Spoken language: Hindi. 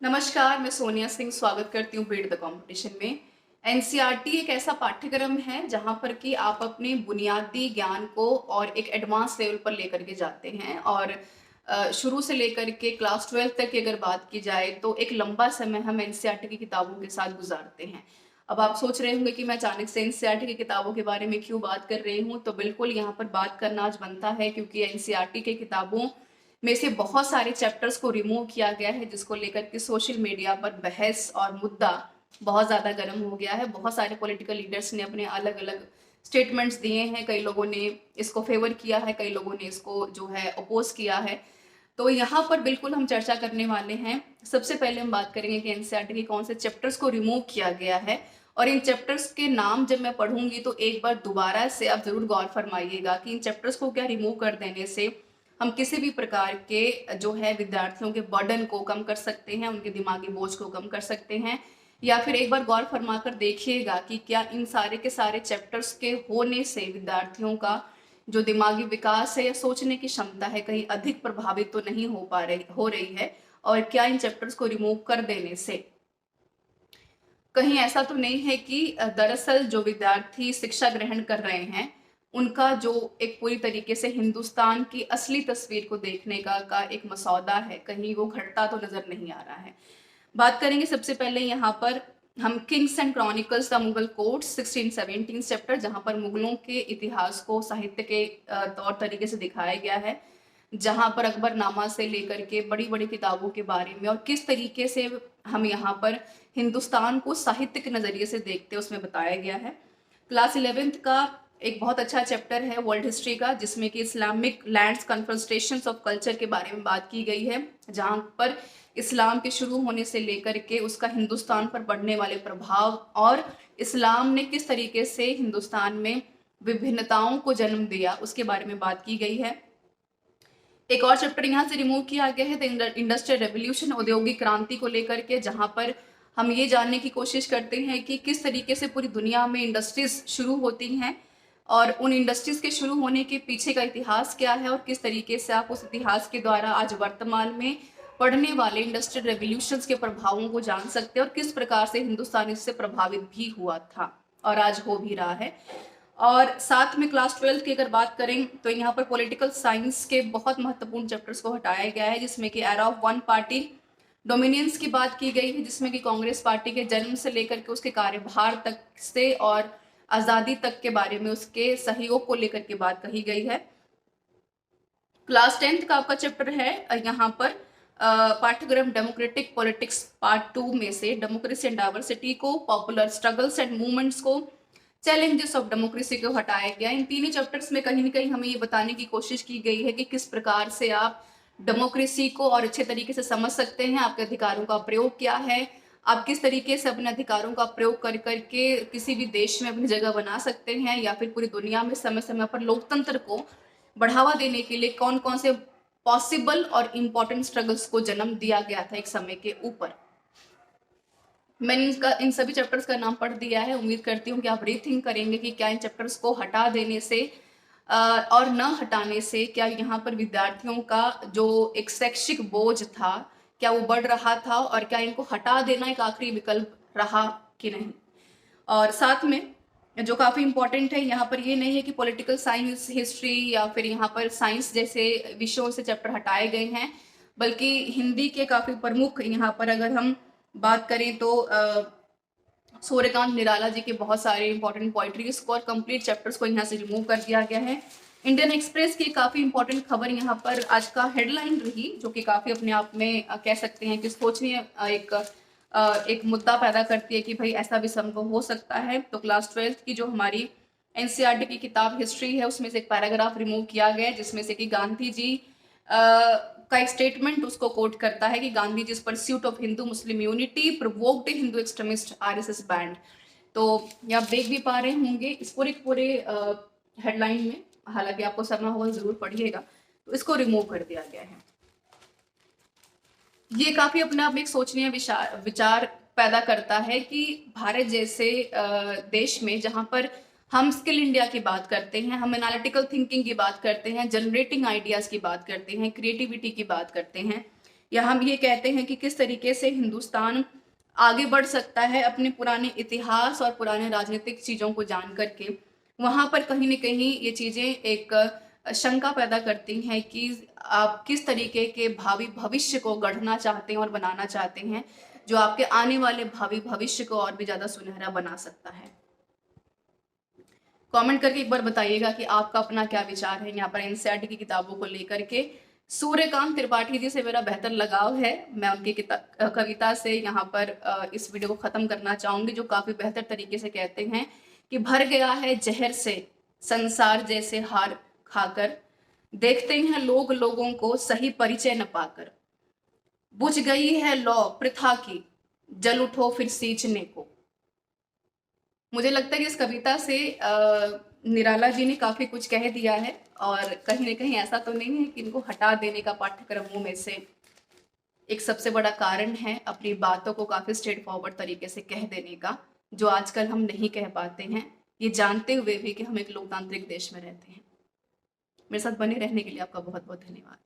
नमस्कार, मैं सोनिया सिंह स्वागत करती हूँ बीट द कंपटीशन में। एनसीईआरटी एक ऐसा पाठ्यक्रम है जहाँ पर कि आप अपने बुनियादी ज्ञान को और एक एडवांस लेवल पर लेकर के जाते हैं और शुरू से लेकर के क्लास 12 तक की अगर बात की जाए तो एक लंबा समय हम एनसीईआरटी की किताबों के साथ गुजारते हैं। अब आप सोच रहे होंगे कि मैं अचानक से एनसीईआरटी की किताबों के बारे में क्यों बात कर रही हूँ, तो बिल्कुल यहाँ पर बात करना आज बनता है क्योंकि एनसीईआरटी की किताबों में से बहुत सारे चैप्टर्स को रिमूव किया गया है, जिसको लेकर के सोशल मीडिया पर बहस और मुद्दा बहुत ज़्यादा गर्म हो गया है। बहुत सारे पॉलिटिकल लीडर्स ने अपने अलग अलग स्टेटमेंट्स दिए हैं। कई लोगों ने इसको फेवर किया है, कई लोगों ने इसको जो है अपोज किया है। तो यहाँ पर बिल्कुल हम चर्चा करने वाले हैं। सबसे पहले हम बात करेंगे कि एनसीईआरटी के कौन से चैप्टर्स को रिमूव किया गया है, और इन चैप्टर्स के नाम जब मैं पढ़ूंगी तो एक बार दोबारा से आप जरूर गौर फरमाइएगा कि इन चैप्टर्स को क्या रिमूव कर देने से हम किसी भी प्रकार के जो है विद्यार्थियों के बर्डन को कम कर सकते हैं, उनके दिमागी बोझ को कम कर सकते हैं, या फिर एक बार गौर फरमा कर देखिएगा कि क्या इन सारे के सारे चैप्टर्स के होने से विद्यार्थियों का जो दिमागी विकास है या सोचने की क्षमता है कहीं अधिक प्रभावित तो नहीं हो रही है, और क्या इन चैप्टर्स को रिमूव कर देने से कहीं ऐसा तो नहीं है कि दरअसल जो विद्यार्थी शिक्षा ग्रहण कर रहे हैं उनका जो एक पूरी तरीके से हिंदुस्तान की असली तस्वीर को देखने का एक मसौदा है, कहीं वो घटता तो नजर नहीं आ रहा है। बात करेंगे सबसे पहले यहाँ पर हम Kings and chronicles the Mughal courts 1617 chapter, जहाँ पर मुगलों के इतिहास को साहित्य के तौर तरीके से दिखाया गया है, जहाँ पर अकबरनामा से लेकर के बड़ी बड़ी किताबों के बारे में और किस तरीके से हम यहाँ पर हिंदुस्तान को साहित्य के नजरिए से देखते हैं उसमें बताया गया है। क्लास 11th का एक बहुत अच्छा चैप्टर है वर्ल्ड हिस्ट्री का, जिसमें कि इस्लामिक लैंड्स कन्फेडरेशंस ऑफ कल्चर के बारे में बात की गई है, जहाँ पर इस्लाम के शुरू होने से लेकर के उसका हिंदुस्तान पर पड़ने वाले प्रभाव और इस्लाम ने किस तरीके से हिंदुस्तान में विभिन्नताओं को जन्म दिया उसके बारे में बात की गई है। एक और चैप्टर यहाँ से रिमूव किया गया है द इंडस्ट्रियल रेवोल्यूशन, औद्योगिक क्रांति को लेकर के, जहाँ पर हम ये जानने की कोशिश करते हैं कि किस तरीके से पूरी दुनिया में इंडस्ट्रीज शुरू होती हैं और उन इंडस्ट्रीज के शुरू होने के पीछे का इतिहास क्या है और किस तरीके से आप उस इतिहास के द्वारा आज वर्तमान में पढ़ने वाले इंडस्ट्रियल रेवोल्यूशंस के प्रभावों को जान सकते हैं और किस प्रकार से हिंदुस्तान इससे प्रभावित भी हुआ था और आज हो भी रहा है। और साथ में क्लास 12 की अगर बात करें तो यहाँ पर पॉलिटिकल साइंस के बहुत महत्वपूर्ण चैप्टर्स को हटाया गया है, जिसमें कि era of one party dominions की बात की गई है, जिसमें कि कांग्रेस पार्टी के जन्म से लेकर के उसके कार्यभार तक से और आज़ादी तक के बारे में उसके सहयोग को लेकर के बात कही गई है। क्लास 10th का आपका चैप्टर है यहाँ पर पाठ्यक्रम डेमोक्रेटिक पॉलिटिक्स पार्ट 2 में से डेमोक्रेसी एंड डाइवर्सिटी को, पॉपुलर स्ट्रगल्स एंड मूवमेंट्स को, चैलेंजेस ऑफ डेमोक्रेसी को हटाया गया। इन तीनों चैप्टर्स में कहीं ना कहीं हमें ये बताने की कोशिश की गई है कि किस प्रकार से आप डेमोक्रेसी को और अच्छे तरीके से समझ सकते हैं, आपके अधिकारों का प्रयोग क्या है, आप किस तरीके से अपने अधिकारों का प्रयोग कर करके किसी भी देश में अपनी जगह बना सकते हैं, या फिर पूरी दुनिया में समय समय पर लोकतंत्र को बढ़ावा देने के लिए कौन कौन से पॉसिबल और इम्पोर्टेंट स्ट्रगल्स को जन्म दिया गया था एक समय के ऊपर। मैंने इन सभी चैप्टर्स का नाम पढ़ दिया है। उम्मीद करती हूँ कि आप रीथिंक करेंगे कि क्या इन चैप्टर्स को हटा देने से और न हटाने से क्या यहाँ पर विद्यार्थियों का जो एक शैक्षिक बोझ था क्या वो बढ़ रहा था, और क्या इनको हटा देना एक आखिरी विकल्प रहा कि नहीं। और साथ में जो काफ़ी इंपॉर्टेंट है यहाँ पर ये नहीं है कि पॉलिटिकल साइंस, हिस्ट्री या फिर यहाँ पर साइंस जैसे विषयों से चैप्टर हटाए गए हैं, बल्कि हिंदी के काफ़ी प्रमुख यहाँ पर अगर हम बात करें तो सूर्यकांत निराला जी के बहुत सारे इंपॉर्टेंट पोइट्रीज को और कंप्लीट चैप्टर्स को यहाँ से रिमूव कर दिया गया है। इंडियन एक्सप्रेस की काफ़ी इंपॉर्टेंट खबर यहाँ पर आज का हेडलाइन रही, जो कि काफ़ी अपने आप में कह सकते हैं कि सोचनीय एक मुद्दा पैदा करती है कि भाई ऐसा भी संभव हो सकता है। तो क्लास 12 की जो हमारी एनसीईआरटी की किताब हिस्ट्री है उसमें से एक पैराग्राफ रिमूव किया गया है, जिसमें से कि गांधी जी का एक स्टेटमेंट उसको कोट करता है कि Gandhi ji pursuit of Hindu Muslim unity provoked Hindu extremist RSS band. तो ये आप देख भी पा रहे होंगे इस पूरे हेडलाइन में, हालांकि आपको समझना होगा जरूर पढ़िएगा, तो इसको रिमूव कर दिया गया है। ये काफी अपने आप में एक सोचनीय विचार पैदा करता है कि भारत जैसे देश में जहां पर हम स्किल इंडिया की बात करते हैं, हम एनालिटिकल थिंकिंग की बात करते हैं, जनरेटिंग आइडियाज की बात करते हैं, क्रिएटिविटी की बात करते हैं, या हम ये कहते हैं कि किस तरीके से हिंदुस्तान आगे बढ़ सकता है अपने पुराने इतिहास और पुराने राजनीतिक चीज़ों को जान करके। वहाँ पर कहीं न कहीं ये चीज़ें एक शंका पैदा करती हैं कि आप किस तरीके के भावी भविष्य को गढ़ना चाहते हैं और बनाना चाहते हैं, जो आपके आने वाले भावी भविष्य को और भी ज़्यादा सुनहरा बना सकता है। कमेंट करके एक बार बताइएगा कि आपका अपना क्या विचार है यहाँ पर एनसीईआरटी की किताबों को लेकर के। सूर्यकांत त्रिपाठी जी से मेरा बेहतर लगाव है। मैं उनकी कविता से यहाँ पर इस वीडियो को खत्म करना चाहूंगी, जो काफी बेहतर तरीके से कहते हैं कि भर गया है जहर से संसार जैसे हार खाकर, देखते हैं लोग लोगों को सही परिचय न पाकर, बुझ गई है लौ प्रथा की, जल उठो फिर सींचने को। मुझे लगता है कि इस कविता से निराला जी ने काफी कुछ कह दिया है, और कहीं ना कहीं ऐसा तो नहीं है कि इनको हटा देने का पाठ्यक्रमों में से एक सबसे बड़ा कारण है अपनी बातों को काफी स्ट्रेट फॉरवर्ड तरीके से कह देने का, जो आजकल हम नहीं कह पाते हैं, ये जानते हुए भी कि हम एक लोकतांत्रिक देश में रहते हैं। मेरे साथ बने रहने के लिए आपका बहुत बहुत धन्यवाद।